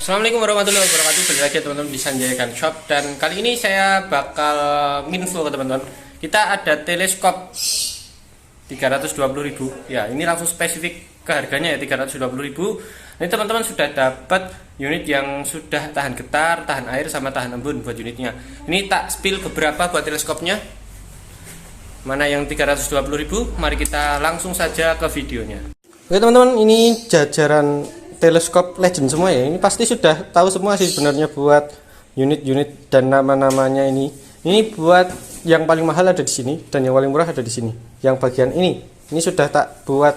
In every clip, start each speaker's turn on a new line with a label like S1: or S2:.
S1: Assalamualaikum warahmatullahi wabarakatuh. Balik lagi teman-teman di Sanjaya Gun Shop. Dan kali ini saya bakal nginfo ke teman-teman. Kita ada teleskop 320.000. Ya, ini langsung spesifik ke harganya ya, 320.000. Ini teman-teman sudah dapat unit yang sudah tahan getar, tahan air, sama tahan embun buat unitnya. Ini tak spill beberapa buat teleskopnya. Mana yang 320.000? Mari kita langsung saja ke videonya. Oke teman-teman, ini jajaran teleskop legend semua ya. Ini pasti sudah tahu semua sih sebenarnya buat unit-unit dan nama-namanya ini. Ini buat yang paling mahal ada di sini dan yang paling murah ada di sini. Yang bagian ini sudah tak buat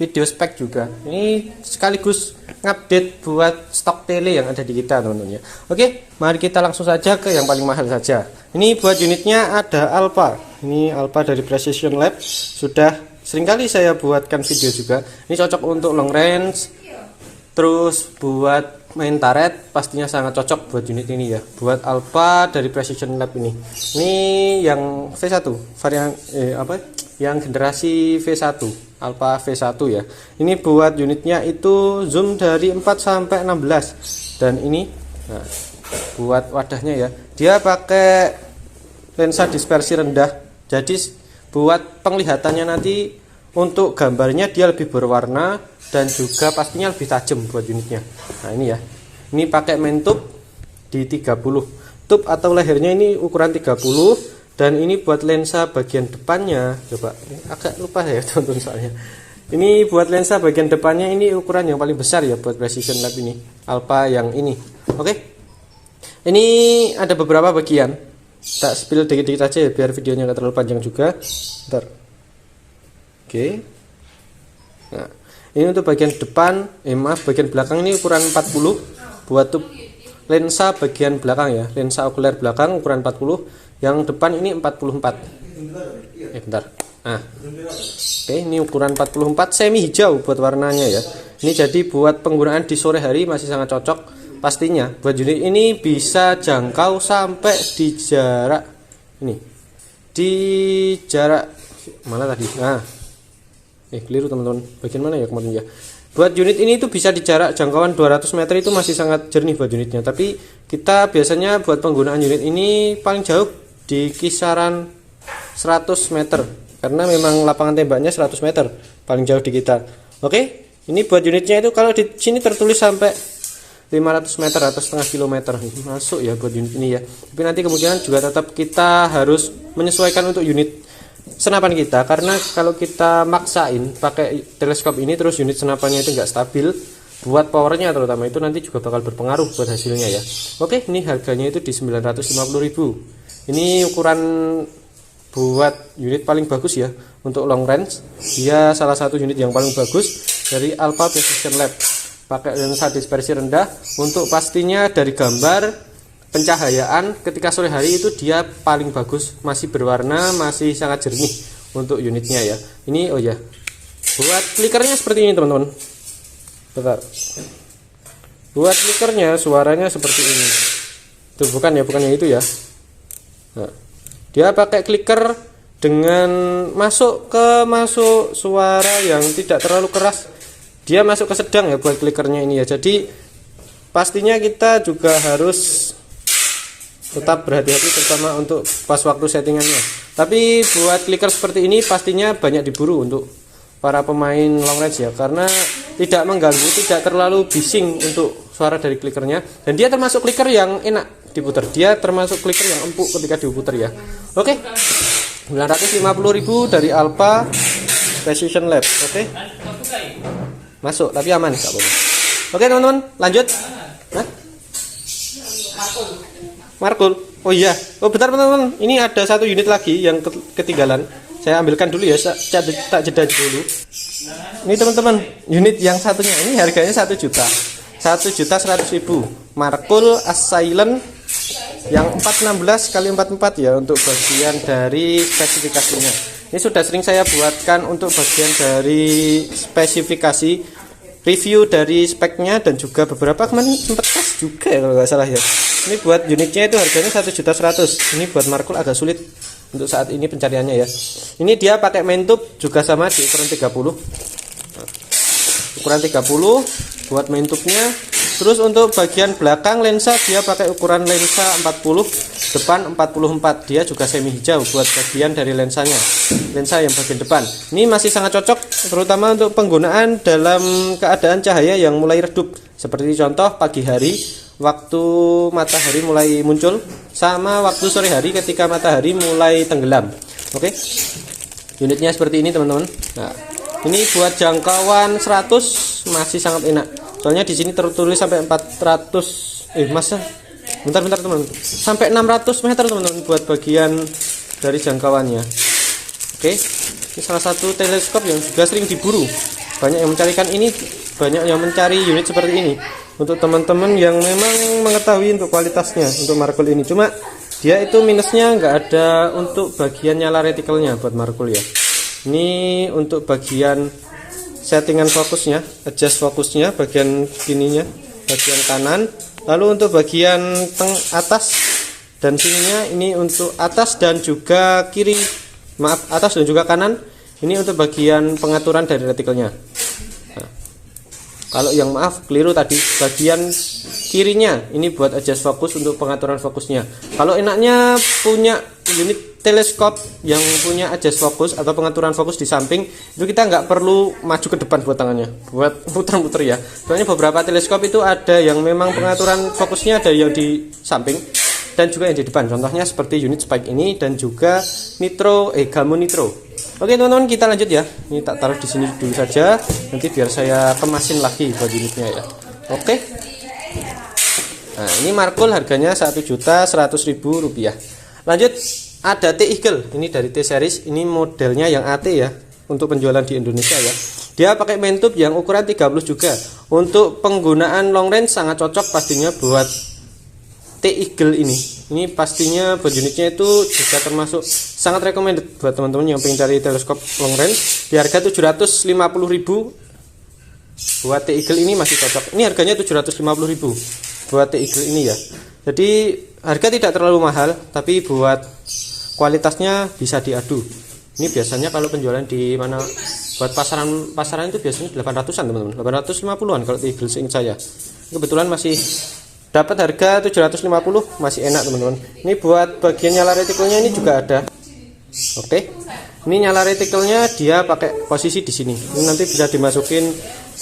S1: video spek juga. Ini sekaligus ngupdate buat stok tele yang ada di kita teman-teman ya. Oke, mari kita langsung saja ke yang paling mahal saja. Ini buat unitnya ada Alpha. Ini Alpha dari Precision Lab. Sudah seringkali saya buatkan video juga. Ini cocok untuk long range. Terus buat main turret pastinya sangat cocok buat unit ini ya. Buat Alpha dari Precision Lab ini. Ini yang V1 varian yang generasi V1, Alpha V1 ya. Ini buat unitnya itu zoom dari 4 sampai 16. Dan ini nah, buat wadahnya ya. Dia pakai lensa dispersi rendah. Jadi buat penglihatannya nanti untuk gambarnya dia lebih berwarna dan juga pastinya lebih tajam buat unitnya. Nah ini ya, ini pakai main tube di 30 tube atau lehernya ini ukuran 30, dan ini buat lensa bagian depannya. Coba agak lupa ya teman-teman soalnya. Ini buat lensa bagian depannya ini ukuran yang paling besar ya buat Precision Lab ini, Alpha yang ini. Oke, ini ada beberapa bagian, tak spill dikit-dikit aja ya biar videonya nggak terlalu panjang juga. Bentar. Oke, nah ini untuk bagian depan, bagian belakang ini ukuran 40 buat tube lensa bagian belakang ya, lensa okuler belakang ukuran 40, yang depan ini 44. Bentar. Nah, oke, ini ukuran 44 semi hijau buat warnanya ya. Ini jadi buat penggunaan di sore hari masih sangat cocok pastinya. Buat unit ini bisa jangkau sampai di jarak ini, di jarak mana tadi? Nah, keliru teman-teman, bagian mana ya kemarin ya. Buat unit ini itu bisa di jarak jangkauan 200 meter itu masih sangat jernih buat unitnya. Tapi kita biasanya buat penggunaan unit ini paling jauh di kisaran 100 meter, karena memang lapangan tembaknya 100 meter paling jauh di kita. Oke, ini buat unitnya itu kalau di sini tertulis sampai 500 meter atau setengah kilometer masuk ya buat unit ini ya. Tapi nanti kemungkinan juga tetap kita harus menyesuaikan untuk unit senapan kita, karena kalau kita maksain pakai teleskop ini terus unit senapannya itu enggak stabil, buat powernya terutama itu nanti juga bakal berpengaruh buat hasilnya ya. Oke, ini harganya itu di 950.000. Ini ukuran buat unit paling bagus ya untuk long range. Dia salah satu unit yang paling bagus dari Alpha Precision Lab. Pakai lensa dispersi rendah untuk pastinya dari gambar pencahayaan ketika sore hari itu dia paling bagus, masih berwarna, masih sangat jernih untuk unitnya ya. Ini oh ya, buat klikernya seperti ini teman-teman. Bentar. Buat klikernya suaranya seperti ini. Itu bukan yang itu ya. Nah, dia pakai kliker dengan masuk suara yang tidak terlalu keras. Dia masuk ke sedang ya buat klikernya ini ya. Jadi pastinya kita juga harus tetap berhati-hati terutama untuk pas waktu settingannya. Tapi buat clicker seperti ini pastinya banyak diburu untuk para pemain long range ya, karena tidak mengganggu, tidak terlalu bising untuk suara dari clickernya, dan dia termasuk clicker yang enak diputar. Dia termasuk clicker yang empuk ketika diputar ya. Oke, 950.000 dari Alpha Precision Lab. Oke, masuk tapi aman gak apa-apa. Oke teman-teman, lanjut. Markul. Oh iya. Oh bentar teman-teman. Ini ada satu unit lagi yang ketinggalan. Saya ambilkan dulu ya. Tak jeda dulu. Ini teman-teman, unit yang satunya ini harganya 1 juta. 1.100.000. Markul Asylum yang 416 x 44 ya untuk bagian dari spesifikasinya. Ini sudah sering saya buatkan untuk bagian dari spesifikasi, review dari speknya, dan juga beberapa kemarin sempat tes juga ya kalau nggak salah ya. Ini buat unitnya itu harganya 1.100.000. Ini buat Markul agak sulit untuk saat ini pencariannya ya. Ini dia pakai main tube juga sama di ukuran 30. Ukuran 30 buat main tube-nya Terus untuk bagian belakang lensa dia pakai ukuran lensa 40, depan 44. Dia juga semi hijau buat bagian dari lensanya. Lensa yang bagian depan. Ini masih sangat cocok terutama untuk penggunaan dalam keadaan cahaya yang mulai redup. Seperti contoh pagi hari waktu matahari mulai muncul sama waktu sore hari ketika matahari mulai tenggelam. Oke. Unitnya seperti ini teman-teman. Nah, ini buat jangkauan 100 masih sangat enak. Soalnya di sini tertulis sampai 400 masa bentar teman-teman. Sampai 600 meter teman-teman buat bagian dari jangkauannya. Oke. Ini salah satu teleskop yang juga sering diburu. Banyak yang mencarikan ini, banyak yang mencari unit seperti ini. Untuk teman-teman yang memang mengetahui untuk kualitasnya untuk Markul ini. Cuma dia itu minusnya nggak ada untuk bagian nyala retikelnya buat Markul ya. Ini untuk bagian settingan fokusnya, adjust fokusnya bagian kininya, bagian kanan. Lalu untuk bagian atas dan sininya ini untuk atas dan juga kiri, maaf atas dan juga kanan. Ini untuk bagian pengaturan dari retikelnya. Nah, kalau yang maaf keliru tadi, bagian kirinya ini buat adjust fokus untuk pengaturan fokusnya. Kalau enaknya punya unit teleskop yang punya adjust fokus atau pengaturan fokus di samping, itu kita nggak perlu maju ke depan buat tangannya, buat muter-muter ya. Soalnya beberapa teleskop itu ada yang memang pengaturan fokusnya ada yang di samping dan juga yang di depan. Contohnya seperti unit Spike ini dan juga Gamoon Nitro. Oke teman-teman, kita lanjut ya. Ini tak taruh di sini dulu saja, nanti biar saya kemasin lagi buat unitnya ya. Oke. Nah, ini Markul harganya Rp1.100.000. Lanjut, ada T-Eagle. Ini dari T-Series. Ini modelnya yang AT ya, untuk penjualan di Indonesia ya. Dia pakai main tube yang ukuran 30 juga. Untuk penggunaan long range sangat cocok pastinya buat T-Eagle ini. Ini pastinya buat unitnya itu juga termasuk sangat recommended buat teman-teman yang pengen cari teleskop long range. Di harga 750.000 buat T-Eagle ini masih cocok. Ini harganya 750.000 buat T-Eagle ini ya. Jadi harga tidak terlalu mahal, tapi buat kualitasnya bisa diadu. Ini biasanya kalau penjualan di mana buat pasaran itu biasanya 800-an teman-teman, 850-an kalau T-Eagle seingat saya. Kebetulan masih dapat harga 750, masih enak teman-teman. Ini buat bagian nyala retikelnya ini juga ada. Oke. Ini nyala retikelnya dia pakai posisi di sini. Ini nanti bisa dimasukin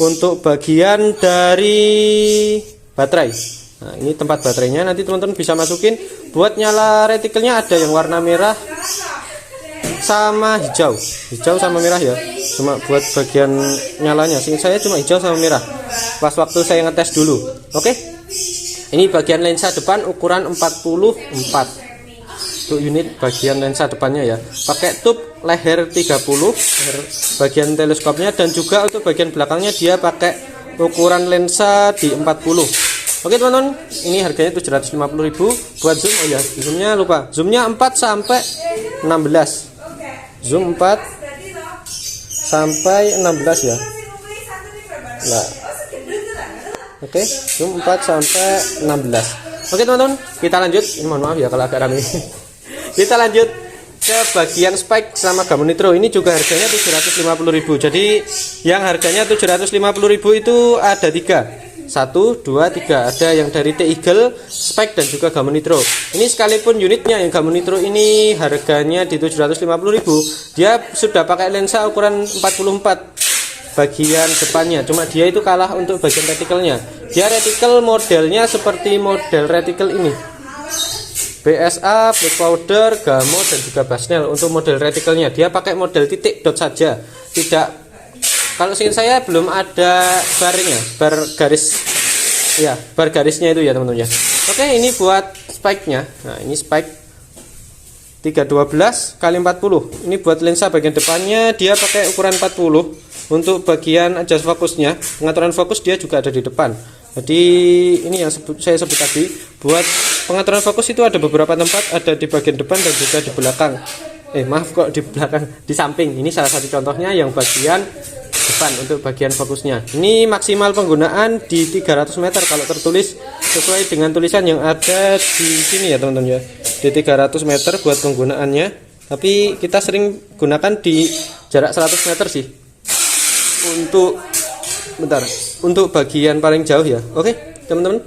S1: untuk bagian dari baterai. Nah, ini tempat baterainya, nanti teman-teman bisa masukin. Buat nyala retikelnya ada yang warna merah sama hijau sama merah ya. Cuma buat bagian nyalanya seingat saya cuma hijau sama merah pas waktu saya ngetes dulu. Oke. Ini bagian lensa depan ukuran 44 untuk unit bagian lensa depannya ya. Pakai tube leher 30 leher bagian teleskopnya, dan juga untuk bagian belakangnya dia pakai ukuran lensa di 40. Oke teman-teman, ini harganya 750.000 buat zoom. Oh ya, zoomnya lupa. Zoomnya 4 sampai 16. Zoom 4 sampai 16 ya. Nah. Oke, zoom 4 sampai 16. Oke teman-teman, kita lanjut. Ini mohon maaf ya kalau agak rame. Kita lanjut ke bagian Spike sama Gamoon Nitro. Ini juga harganya 750.000. Jadi yang harganya 750.000 itu ada 3. 1, 2, 3. Ada yang dari T-Eagle, Spike dan juga Gamoon Nitro. Ini sekalipun unitnya yang Gamoon Nitro ini harganya di 750.000, dia sudah pakai lensa ukuran 44 bagian depannya. Cuma dia itu kalah untuk bagian retikelnya. Dia retikel modelnya seperti model retikel ini, BSA, Black Powder, Gamo dan juga Basnel. Untuk model retikelnya dia pakai model titik dot saja. Tidak, kalau seingat saya belum ada barnya, bar garis ya, bar garisnya itu ya teman-teman ya. Oke, ini buat spike-nya. Nah, ini spike 312 x 40. Ini buat lensa bagian depannya dia pakai ukuran 40. Untuk bagian adjust fokusnya, pengaturan fokus dia juga ada di depan. Jadi ini yang saya sebut tadi, buat pengaturan fokus itu ada beberapa tempat, ada di bagian depan dan juga di belakang. Maaf kok di belakang, di samping. Ini salah satu contohnya yang bagian depan untuk bagian fokusnya. Ini maksimal penggunaan di 300 meter kalau tertulis sesuai dengan tulisan yang ada di sini ya teman-teman ya. Di 300 meter buat penggunaannya. Tapi kita sering gunakan di jarak 100 meter sih. Untuk bagian paling jauh ya. Oke. teman-teman.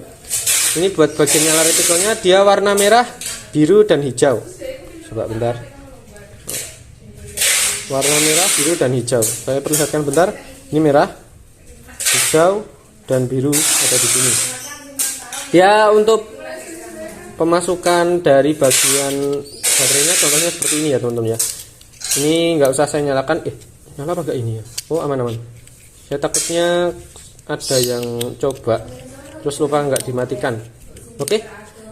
S1: Ini buat bagian nyala retikelnya, dia warna merah, biru dan hijau. Coba bentar. Warna merah, biru dan hijau. Saya perlihatkan bentar. Ini merah, hijau dan biru ada di sini. Ya, untuk pemasukan dari bagian baterainya contohnya seperti ini ya teman-teman ya. Ini nggak usah saya nyalakan. Nyala apa enggak ini ya? Oh, aman-aman. Saya takutnya ada yang coba terus lupa nggak dimatikan. Oke,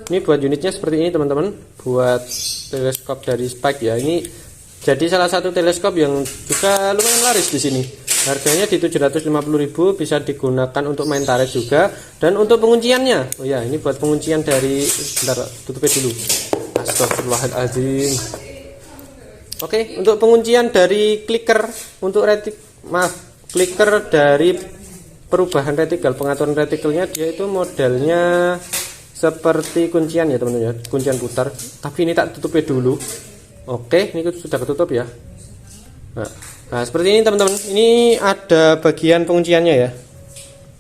S1: ini buat unitnya seperti ini teman-teman. Buat teleskop dari Spike ya. Ini jadi salah satu teleskop yang juga lumayan laris di sini. Harganya di 750.000, bisa digunakan untuk main tarik juga. Dan untuk pengunciannya, oh ya, ini buat penguncian dari, bentar tutupnya dulu. Astagfirullahaladzim. Oke, untuk penguncian dari clicker untuk clicker dari perubahan retikel, pengaturan retikelnya, dia itu modelnya seperti kuncian ya teman-teman ya, kuncian putar. Tapi ini tak tutupnya dulu. Oke, ini sudah ketutup ya. Nah, seperti ini teman-teman. Ini ada bagian pengunciannya ya.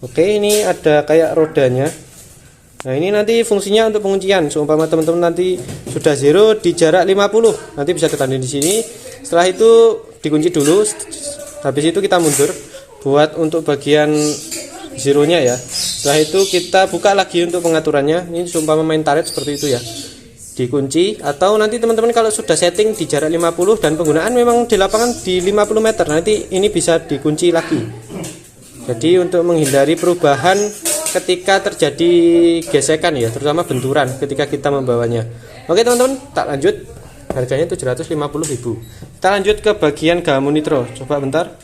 S1: Oke, ini ada kayak rodanya. Nah, ini nanti fungsinya untuk penguncian. Seumpama teman-teman nanti sudah zero di jarak 50, nanti bisa ditandai di sini. Setelah itu dikunci dulu. Habis itu kita mundur buat untuk bagian zeronya ya. Setelah itu kita buka lagi untuk pengaturannya. Ini seumpama main tarik seperti itu ya. Dikunci, atau nanti teman-teman kalau sudah setting di jarak 50 dan penggunaan memang di lapangan di 50 meter, nanti ini bisa dikunci lagi. Jadi untuk menghindari perubahan ketika terjadi gesekan ya, terutama benturan ketika kita membawanya. Oke teman-teman, tak lanjut. Harganya 750.000. Kita lanjut ke bagian Gamma Nitro. Coba bentar.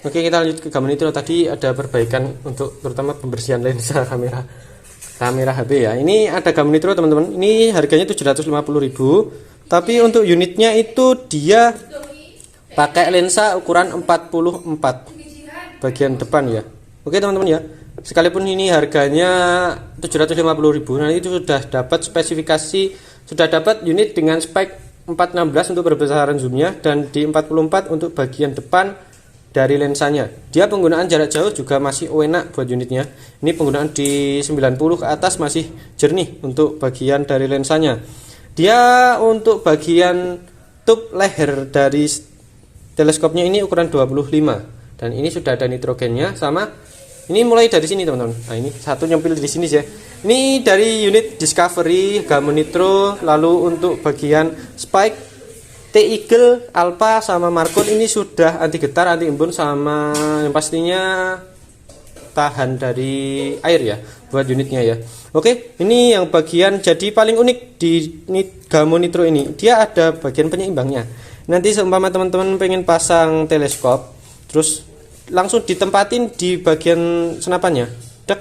S1: Oke, kita lanjut ke Gamma Nitro. Tadi ada perbaikan untuk terutama pembersihan lensa kamera HP ya. Ini ada Gamma Nitro teman-teman. Ini harganya 750.000. Tapi untuk unitnya itu dia pakai lensa ukuran 44 bagian depan ya. Oke teman-teman ya. Sekalipun ini harganya 750.000, nah itu sudah dapat spesifikasi, sudah dapat unit dengan spek 416 untuk perbesaran zoomnya dan di 44 untuk bagian depan dari lensanya. Dia penggunaan jarak jauh juga masih enak buat unitnya. Ini penggunaan di 90 ke atas masih jernih untuk bagian dari lensanya. Dia untuk bagian tube leher dari teleskopnya ini ukuran 25 dan ini sudah ada nitrogennya sama. Ini mulai dari sini teman-teman. Nah, ini satu nyempil di sini ya. Ini dari unit Discovery, Gamma Nitro, lalu untuk bagian Spike, T-Eagle, Alpha sama Marcon ini sudah anti getar, anti embun sama yang pastinya tahan dari air ya buat unitnya ya. Oke, ini yang bagian jadi paling unik di Gamma Nitro ini. Dia ada bagian penyeimbangnya. Nanti seumpama teman-teman pengen pasang teleskop, terus langsung ditempatin di bagian senapannya. Dek.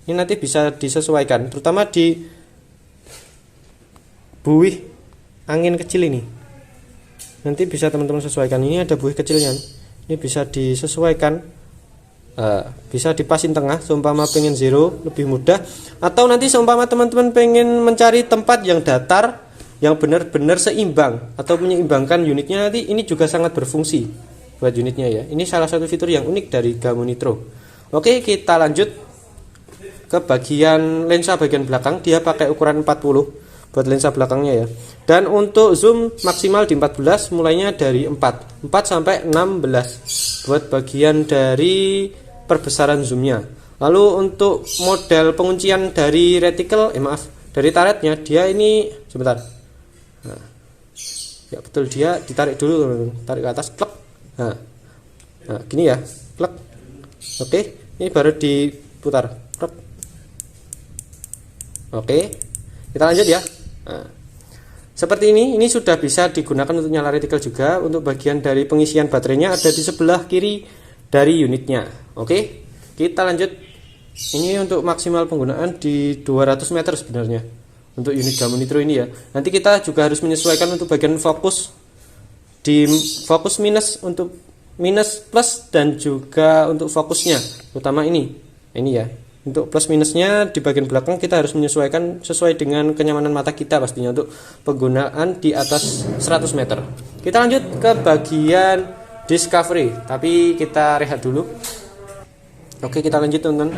S1: Ini nanti bisa disesuaikan, terutama di buih angin kecil ini. Nanti bisa teman-teman sesuaikan. Ini ada buih kecilnya. Ini bisa disesuaikan. Bisa dipasin tengah seumpama pengen zero lebih mudah, atau nanti seumpama teman-teman pengen mencari tempat yang datar yang benar-benar seimbang atau menyeimbangkan unitnya, nanti ini juga sangat berfungsi buat unitnya ya. Ini salah satu fitur yang unik dari Gamma Nitro. Oke, kita lanjut ke bagian lensa bagian belakang. Dia pakai ukuran 40 buat lensa belakangnya ya. Dan untuk zoom maksimal di 14, mulainya dari 4 sampai 16 buat bagian dari perbesaran zoomnya. Lalu untuk model penguncian dari retikel, dari taretnya, dia ini sebentar. Nah, ya betul, dia ditarik dulu, tarik ke atas, klek. Nah, gini ya, klek. Oke, ini baru diputar, klek. Oke, kita lanjut ya. Nah, seperti ini sudah bisa digunakan untuk nyala retikel juga. Untuk bagian dari pengisian baterainya ada di sebelah kiri dari unitnya. Oke, kita lanjut. Ini untuk maksimal penggunaan di 200 meter sebenarnya untuk unit Gamma Nitro ini ya. Nanti kita juga harus menyesuaikan untuk bagian fokus, di fokus minus, untuk minus plus, dan juga untuk fokusnya, terutama ini ya. Untuk plus minusnya di bagian belakang kita harus menyesuaikan sesuai dengan kenyamanan mata kita pastinya untuk penggunaan di atas 100 meter. Kita lanjut ke bagian Discovery, tapi kita rehat dulu. Oke, kita lanjut teman-teman.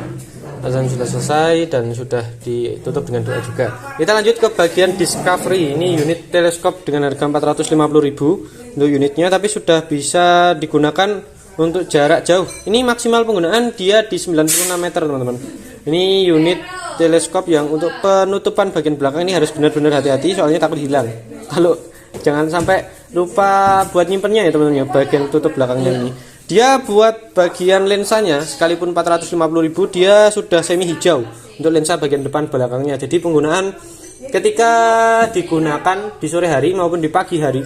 S1: Azan sudah selesai dan sudah ditutup dengan doa juga. Kita lanjut ke bagian discovery. Ini unit teleskop dengan harga 450.000 untuk unitnya, tapi sudah bisa digunakan untuk jarak jauh. Ini maksimal penggunaan dia di 96 meter teman-teman. Ini unit teleskop yang untuk penutupan bagian belakang ini harus benar-benar hati-hati, soalnya takut hilang. Kalau jangan sampai lupa buat nyimpennya ya teman-teman ya, bagian tutup belakangnya ini. Dia buat bagian lensanya sekalipun 450.000 dia sudah semi hijau untuk lensa bagian depan belakangnya. Jadi penggunaan ketika digunakan di sore hari maupun di pagi hari,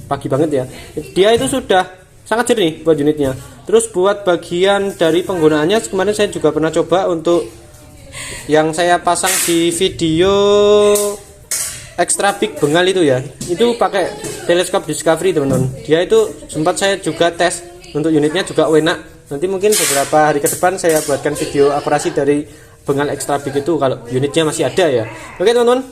S1: pagi banget ya, dia itu sudah sangat jernih buat unitnya. Terus buat bagian dari penggunaannya, kemarin saya juga pernah coba untuk yang saya pasang di video extra big bengal itu ya, itu pakai teleskop discovery teman-teman. Dia itu sempat saya juga tes untuk unitnya juga enak. Nanti mungkin beberapa hari ke depan saya buatkan video akurasi dari bengal extra big itu kalau unitnya masih ada ya. Oke teman-teman,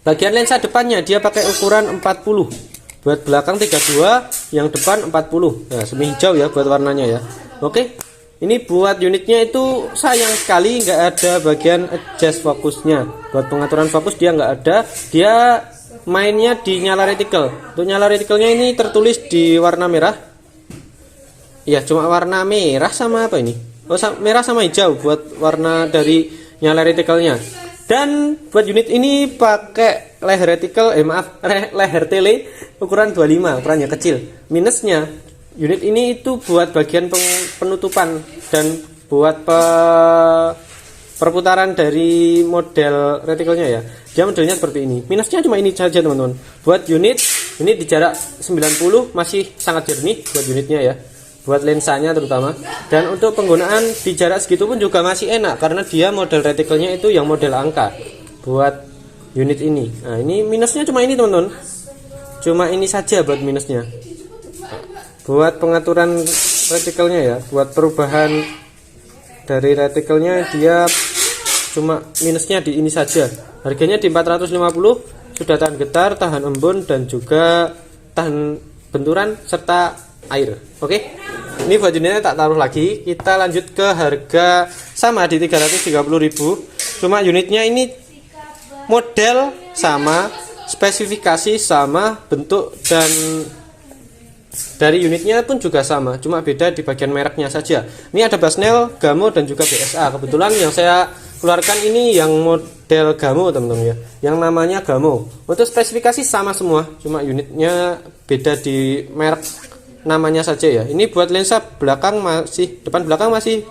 S1: bagian lensa depannya dia pakai ukuran 40, buat belakang 32, yang depan 40. Nah, semi hijau ya buat warnanya ya. Oke, ini buat unitnya itu sayang sekali nggak ada bagian adjust fokusnya. Buat pengaturan fokus dia nggak ada. Dia mainnya di nyala reticle. Untuk nyala reticle-nya ini tertulis di warna merah. Ya, cuma warna merah sama apa ini? Oh, merah sama hijau buat warna dari nyala reticle-nya. Dan buat unit ini pakai leher reticle, leher tele ukuran 25, ukurannya kecil. Minusnya unit ini itu buat bagian penutupan dan buat perputaran dari model reticle-nya ya. Dia modelnya seperti ini. Minusnya cuma ini saja teman-teman. Buat unit ini di jarak 90 masih sangat jernih buat unitnya ya. Buat lensanya terutama. Dan untuk penggunaan di jarak segitu pun juga masih enak karena dia model reticle-nya itu yang model angka buat unit ini. Nah, ini minusnya cuma ini teman-teman. Cuma ini saja buat minusnya. Buat pengaturan reticle-nya ya, buat perubahan dari reticle-nya dia cuma minusnya di ini saja. Harganya di 450, sudah tahan getar, tahan embun dan juga tahan benturan serta air. Oke. Ini buat unitnya tak taruh lagi. Kita lanjut ke harga sama di 330.000. Cuma unitnya ini model sama, spesifikasi sama, bentuk dan dari unitnya pun juga sama, cuma beda di bagian mereknya saja. Ini ada Basnel, Gamo dan juga BSA. Kebetulan yang saya keluarkan ini yang model Gamo teman-teman ya, yang namanya Gamo. Untuk spesifikasi sama semua, cuma unitnya beda di merek namanya saja ya. Ini buat lensa belakang depan belakang masih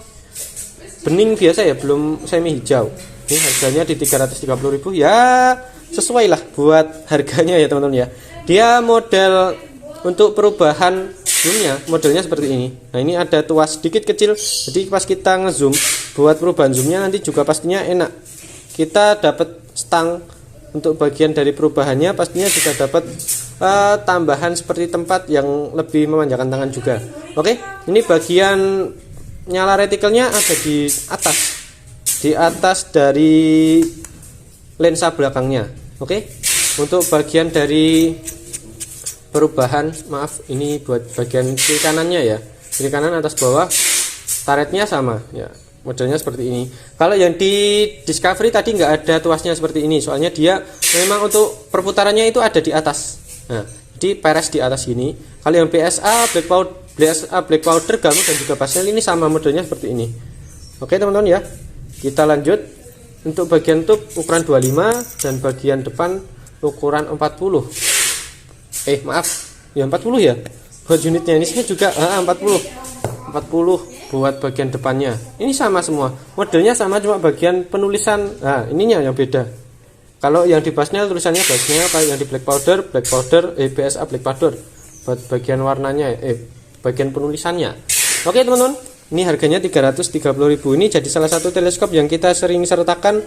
S1: bening biasa ya, belum semi hijau. Ini harganya di 330.000 ya, sesuai lah buat harganya ya teman-teman ya. Dia model untuk perubahan zoomnya modelnya seperti ini. Nah, ini ada tuas sedikit kecil, jadi pas kita ngezoom buat perubahan zoomnya nanti juga pastinya enak. Kita dapat stang untuk bagian dari perubahannya, pastinya juga dapat tambahan seperti tempat yang lebih memanjakan tangan juga. Oke, ini bagian nyala reticle-nya ada di atas dari lensa belakangnya. Oke, untuk bagian dari perubahan, maaf, ini buat bagian kiri kanannya ya, kiri kanan atas bawah karetnya sama ya, modelnya seperti ini. Kalau yang di Discovery tadi nggak ada tuasnya seperti ini, soalnya dia memang untuk perputarannya itu ada di atas. Nah, jadi peres di atas ini. Kalau yang BSA Black Powder, Gamo dan juga Basnel ini sama modelnya seperti ini. Oke teman-teman ya, kita lanjut. Untuk bagian tube ukuran 25 dan bagian depan ukuran 40. Maaf, ya 40 ya. Buat unitnya ini saya juga 40 buat bagian depannya. Ini sama semua. Modelnya sama, cuma bagian penulisan. Nah, ininya yang beda. Kalau yang di Basnel tulisannya Basnel, kalau yang di Black Powder BSA Black Powder. Buat bagian warnanya bagian penulisannya. Oke, teman-teman. Ini harganya 330.000. Ini jadi salah satu teleskop yang kita sering sertakan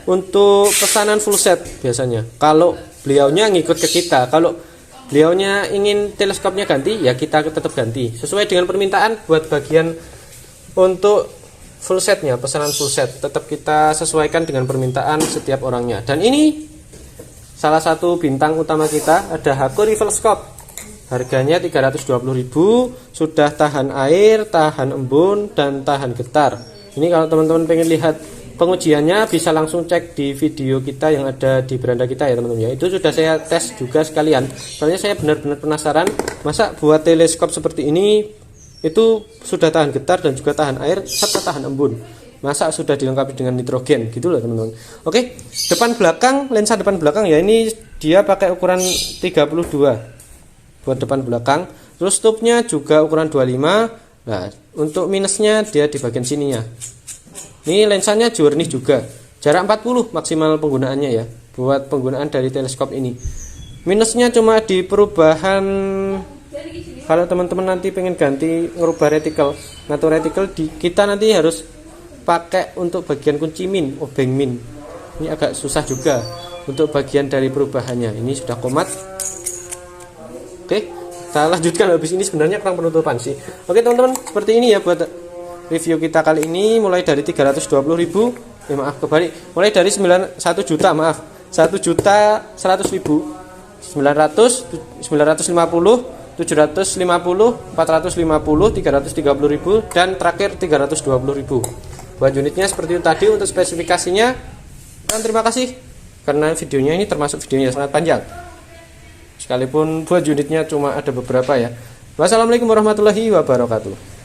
S1: untuk pesanan full set biasanya. Kalau beliaunya ngikut ke kita, kalau beliaunya ingin teleskopnya ganti, ya kita tetap ganti sesuai dengan permintaan. Buat bagian untuk full setnya, pesanan full set, tetap kita sesuaikan dengan permintaan setiap orangnya. Dan ini salah satu bintang utama kita, ada Haku Rival Scope. Harganya 320.000, sudah tahan air, tahan embun, dan tahan getar. Ini kalau teman-teman pengen lihat pengujiannya bisa langsung cek di video kita yang ada di beranda kita ya teman-teman ya. Itu sudah saya tes juga sekalian. Soalnya saya benar-benar penasaran, masa buat teleskop seperti ini itu sudah tahan getar dan juga tahan air serta tahan embun. Masa sudah dilengkapi dengan nitrogen gitu loh teman-teman. Oke, depan belakang, lensa depan belakang ya ini dia pakai ukuran 32 buat depan belakang. Terus stopnya juga ukuran 25. Nah, untuk minusnya dia di bagian sininya. Ini lensanya journey juga. Jarak 40 maksimal penggunaannya ya. Buat penggunaan dari teleskop ini. Minusnya cuma di perubahan, kalau teman-teman nanti pengen ganti ngerubah reticle, ngatur reticle kita nanti harus pakai untuk bagian kunci min, obeng min. Ini agak susah juga untuk bagian dari perubahannya. Ini sudah komat. Oke, kita lanjutkan. Habis ini sebenarnya kurang penutupan sih. Oke teman-teman, seperti ini ya buat review kita kali ini. Mulai dari 320.000, maaf kebalik, mulai dari 1 juta, maaf 1.100.000, 900, 950, 750, 450, 330.000, dan terakhir 320.000. Buat unitnya seperti itu tadi untuk spesifikasinya. Dan terima kasih karena videonya ini termasuk videonya sangat panjang. Sekalipun buat unitnya cuma ada beberapa ya. Wassalamualaikum warahmatullahi wabarakatuh.